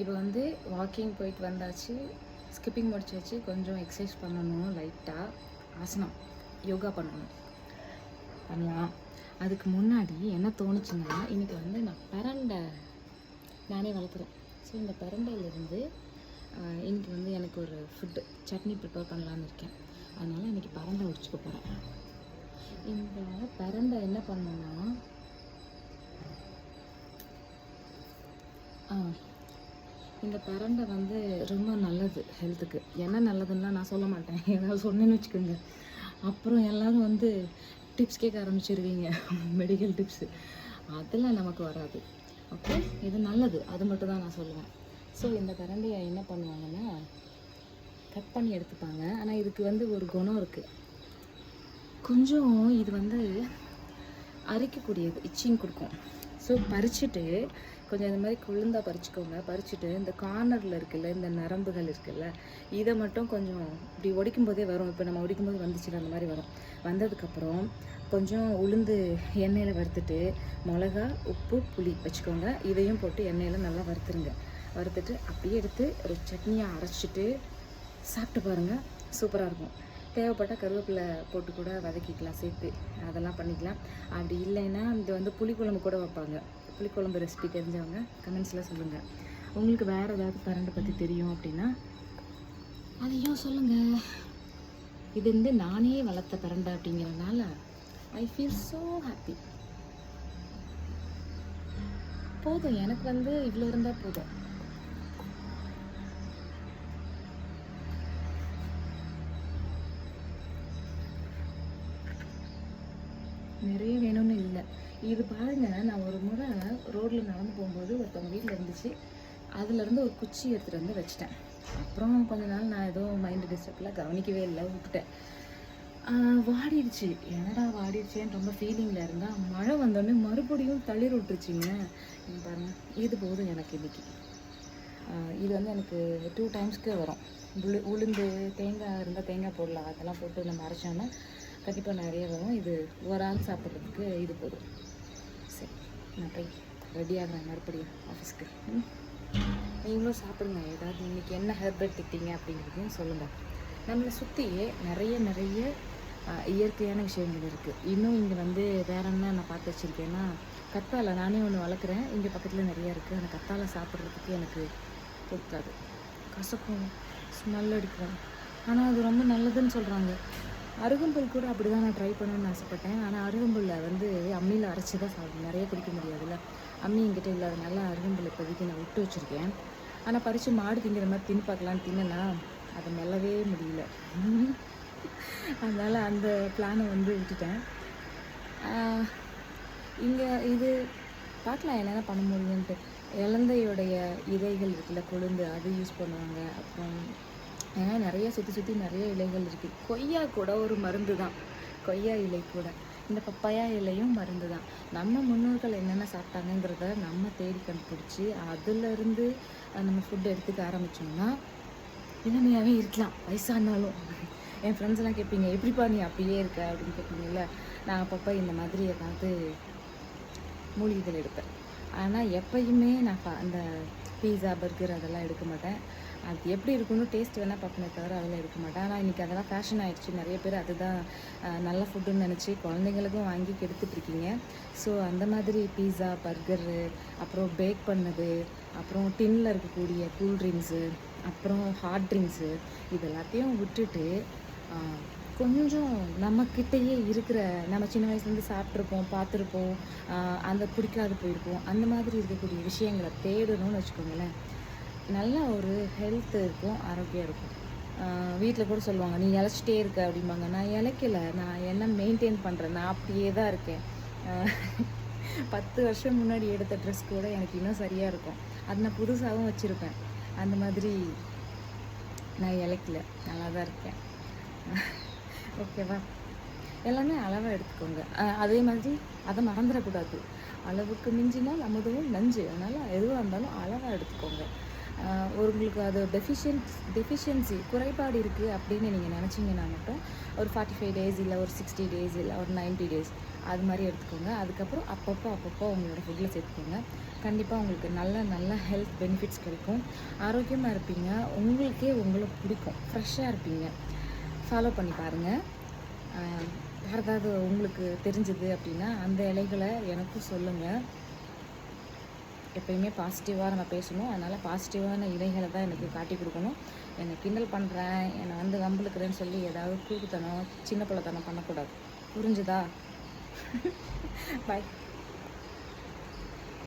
இப்போ வந்து வாக்கிங் போயிட்டு வந்தாச்சு, ஸ்கிப்பிங் முடிச்சாச்சு. கொஞ்சம் எக்ஸசைஸ் பண்ணணும், லைட்டாக ஆசனம் யோகா பண்ணணும், பண்ணலாம். அதுக்கு முன்னாடி என்ன தோணுச்சுன்னா, இன்றைக்கி வந்து நான் பிரண்டை நானே வளர்க்குறேன். ஸோ இந்த பிரண்டையிலேருந்து இன்றைக்கி வந்து எனக்கு ஒரு ஃபுட்டு சட்னி ப்ரிப்பேர் பண்ணலான்னு இருக்கேன். அதனால் இன்றைக்கி பிரண்டை உரிச்சுக்க போகிறேன். இந்த பிரண்டை என்ன பண்ணணுன்னா, இந்த பிரண்டை வந்து ரொம்ப நல்லது ஹெல்த்துக்கு. என்ன நல்லதுன்னா நான் சொல்ல மாட்டேன், ஏதாவது சொன்னேன்னு வச்சுக்கோங்க, அப்புறம் எல்லோரும் வந்து டிப்ஸ் கேட்க ஆரம்பிச்சிருவீங்க, மெடிக்கல் டிப்ஸு. அதெல்லாம் நமக்கு வராது. ஓகே, இது நல்லது, அது மட்டும் தான் நான் சொல்லுவேன். ஸோ இந்த பிரண்டையை என்ன பண்ணுவாங்கன்னா, கட் பண்ணி எடுத்துப்பாங்க. ஆனால் இதுக்கு வந்து ஒரு குணம் இருக்குது. கொஞ்சம் இது வந்து அரிக்கக்கூடியது, இச்சிங் கொடுக்கும். ஸோ பறிச்சுட்டு கொஞ்சம் இந்த மாதிரி கொழுந்தாக பறிச்சுக்கோங்க. பறிச்சுட்டு இந்த கார்னரில் இருக்குல்ல, இந்த நரம்புகள் இருக்குல்ல, இதை மட்டும் கொஞ்சம் இப்படி ஒடிக்கும் போதே வரும். இப்போ நம்ம ஒடிக்கும் போது வந்துச்சுன்னா அந்த மாதிரி வரும். வந்ததுக்கப்புறம் கொஞ்சம் உளுந்து எண்ணெயில் வறுத்துட்டு, மிளகா, உப்பு, புளி வச்சுக்கோங்க. இதையும் போட்டு எண்ணெயில் நல்லா வறுத்துருங்க. வறுத்துட்டு அப்படியே எடுத்து ஒரு சட்னியாக அரைச்சிட்டு சாப்பிட்டு பாருங்கள், சூப்பராக இருக்கும். தேவைப்பட்டால் கருவேப்பிலை போட்டு கூட வதக்கிக்கலாம், சேர்த்து அதெல்லாம் பண்ணிக்கலாம். அப்படி இல்லைன்னா இது வந்து புளிக்குழம்பு கூட வைப்பாங்க. புளிக்குழம்பு ரெசிபி தெரிஞ்சவங்க கமெண்ட்ஸில் சொல்லுங்கள். உங்களுக்கு வேறு ஏதாவது பிரண்டை பற்றி தெரியும் அப்படின்னா அதையும் சொல்லுங்கள். இது வந்து நானே வளர்த்த பிரண்டை அப்படிங்கிறனால ஐ ஃபீல் ஸோ ஹாப்பி. போதும், எனக்கு வந்து இவ்வளோ இருந்தால் போதும். நிறைய வேணும்னு இல்லை. இது பாருங்கள், நான் ஒரு முறை ரோட்டில் நடந்து போகும்போது ஒருத்தவங்க வீட்டில் இருந்துச்சு. அதுலேருந்து ஒரு குச்சி எடுத்துகிட்டு வந்து வச்சிட்டேன். அப்புறம் கொஞ்ச நாள் நான் ஏதோ மைண்டு டிஸ்டர்ப்லாம் கவனிக்கவே இல்லை, விட்டுட்டேன். வாடிடுச்சு. என்னடா வாடிடுச்சேன்னு ரொம்ப ஃபீலிங்கில் இருந்தால், மழை வந்தோடனே மறுபடியும் தளிர் விட்டுருச்சிங்க. பாருங்கள், இது போதும் எனக்கு இன்றைக்கி. இது வந்து எனக்கு 2 டைம்ஸ்க்கு வரும். உளுந்து, தேங்காய் இருந்தால் தேங்காய் போடலாம், அதெல்லாம் போட்டு நம்ம அரைச்சோன்னா கண்டிப்பாக நிறைய வரும். இது ஒரு ஆள் சாப்பிட்றதுக்கு இது போதும். சரி, நான் போய் ரெடி ஆகிறேன் மறுபடியும் ஆஃபீஸ்க்கு. நீங்களும் சாப்பிடுங்க. ஏதாவது இன்றைக்கி என்ன ஹெர்ப் எடுத்துக்கிட்டீங்க அப்படிங்கிறதையும் சொல்லுங்கள். நம்மளை சுற்றியே நிறைய இயற்கையான விஷயங்கள் இருக்குது. இன்னும் இங்கே வந்து வேற என்ன நான் பார்த்து வச்சுருக்கேன்னா, கத்தாழை நானே ஒன்று வளர்க்குறேன். இங்கே பக்கத்தில் நிறையா இருக்குது. அந்த கத்தாழை சாப்பிட்றதுக்கு எனக்கு கொடுக்காது, கசக்கும், ஸ்மெல் அடிக்கும். ஆனால் அது ரொம்ப நல்லதுன்னு சொல்கிறாங்க. அருகம்புல் கூட அப்படி தான் நான் ட்ரை பண்ணணும்னு ஆசைப்பட்டேன். ஆனால் அருகம்புல்ல வந்து அம்மியில் அரைச்சி தான் சாப்பிடும், நிறைய குடிக்க முடியாதுல்ல. அம்மி என்கிட்ட இல்லாதனால அருகம்புல் இப்போதைக்கு நான் விட்டு வச்சுருக்கேன். ஆனால் பறித்து மாடு திங்கிற மாதிரி தின்னு பார்க்கலான்னு தின்னா அதை மெல்லவே முடியல. அதனால் அந்த பிளானை வந்து விட்டுட்டேன். இங்கே இது பார்க்கலாம் என்னென்ன பண்ண முடியும்ன்ட்டு. இலந்தையோடைய இலைகள் இருக்குல்ல, கொழுந்து, அது யூஸ் பண்ணுவாங்க. அப்புறம் ஏன்னா நிறைய சுற்றி நிறைய இலைகள் இருக்குது. கொய்யா கூட ஒரு மருந்து தான், கொய்யா இலை கூட. இந்த பப்பாயா இலையும் மருந்து தான். நம்ம முன்னோர்கள் என்னென்ன சாப்பிட்டாங்கங்கிறத நம்ம தேடி கண்டுபிடிச்சி அதிலிருந்து நம்ம ஃபுட் எடுத்துக்க ஆரம்பித்தோம்னா இளமையாகவே இருக்கலாம், வயசானாலும். என் ஃப்ரெண்ட்ஸ்லாம் கேட்பீங்க, எப்படிப்பா நீ அப்படியே இருக்க அப்படின்னு கேட்பீங்கல்ல. நான் அப்பப்போ இந்த மாதிரி ஏதாவது மூலிகைகள் எடுப்பேன். ஆனால் எப்பயுமே நான் அந்த பீஸா, பர்கர் அதெல்லாம் எடுக்க மாட்டேன். அது எப்படி இருக்குன்னு டேஸ்ட் வேணால் பார்ப்பனே தவிர அதெல்லாம் எடுக்க மாட்டேன். ஆனால் இன்றைக்கி அதெல்லாம் ஃபேஷன் ஆகிடுச்சு. நிறைய பேர் அதுதான் நல்ல ஃபுட்டுன்னு நினச்சி குழந்தைங்களுக்கும் வாங்கி கெடுத்துட்ருக்கீங்க. ஸோ அந்த மாதிரி பீஸா, பர்கரு, அப்புறம் பேக் பண்ணது, அப்புறம் டின்னில் இருக்கக்கூடிய கூல்ட்ரிங்க்ஸு, அப்புறம் ஹாட் ட்ரிங்க்ஸு, இது எல்லாத்தையும் விட்டுட்டு கொஞ்சம் நம்மக்கிட்டேயே இருக்கிற, நம்ம சின்ன வயசுலேருந்து சாப்பிட்ருப்போம், பார்த்துருப்போம், அந்த பிடிக்காது போயிருப்போம், அந்த மாதிரி இருக்கக்கூடிய விஷயங்களை தேடணும்னு வச்சுக்கோங்களேன். நல்லா ஒரு ஹெல்த் இருக்கும், ஆரோக்கியம் இருக்கும். வீட்டில் கூட சொல்லுவாங்க, நீ இழைச்சிட்டே இருக்க அப்படிம்பாங்க. நான் இழைக்கலை, நான் என்ன மெயின்டைன் பண்ணுறேன், நான் அப்படியே தான் இருக்கேன். 10 வருஷம் முன்னாடி எடுத்த ட்ரெஸ் கூட எனக்கு இன்னும் சரியாக இருக்கும். அது நான் புதுசாகவும் வச்சுருப்பேன். அந்த மாதிரி நான் இழைக்கல, நல்லா தான் இருக்கேன். ஓகேவா? எல்லாமே அளவாக எடுத்துக்கோங்க. அதே மாதிரி அதை மறந்துடக்கூடாது. அளவுக்கு மிஞ்சினால் அமுதமும் நஞ்சு. அதனால் எதுவாக இருந்தாலும் அளவாக எடுத்துக்கோங்க. உங்களுக்கு அது டெஃபிஷியன்சி குறைபாடு இருக்குது அப்படின்னு நீங்கள் நினச்சிங்கன்னா மட்டும் ஒரு 45 டேஸ் இல்லை ஒரு 60 டேஸ் இல்லை ஒரு 90 டேஸ் அது மாதிரி எடுத்துக்கோங்க. அதுக்கப்புறம் அப்பப்போ உங்களோட ஃபுட்டில் சேர்த்துக்கோங்க. கண்டிப்பாக உங்களுக்கு நல்ல நல்ல ஹெல்த் பெனிஃபிட்ஸ் கிடைக்கும். ஆரோக்கியமாக இருப்பீங்க. உங்களுக்கே உங்களை பிடிக்கும். ஃப்ரெஷ்ஷாக இருப்பீங்க. ஃபாலோ பண்ணி பாருங்கள். வேறு ஏதாவது உங்களுக்கு தெரிஞ்சுது அப்படின்னா அந்த இலைகளை எனக்கும் சொல்லுங்கள். எப்பயுமே பாசிட்டிவாக நம்ம பேசணும். அதனால் பாசிட்டிவான இலைகளை தான் எனக்கு காட்டி கொடுக்கணும். என்னை கிண்டல் பண்ணுறேன், என்னை வந்து வம்பிழுக்கிறேன்னு சொல்லி ஏதாவது கூடுத்தனம் சின்ன பிள்ளைத்தனம் பண்ணக்கூடாது. புரிஞ்சுதா? பாய்.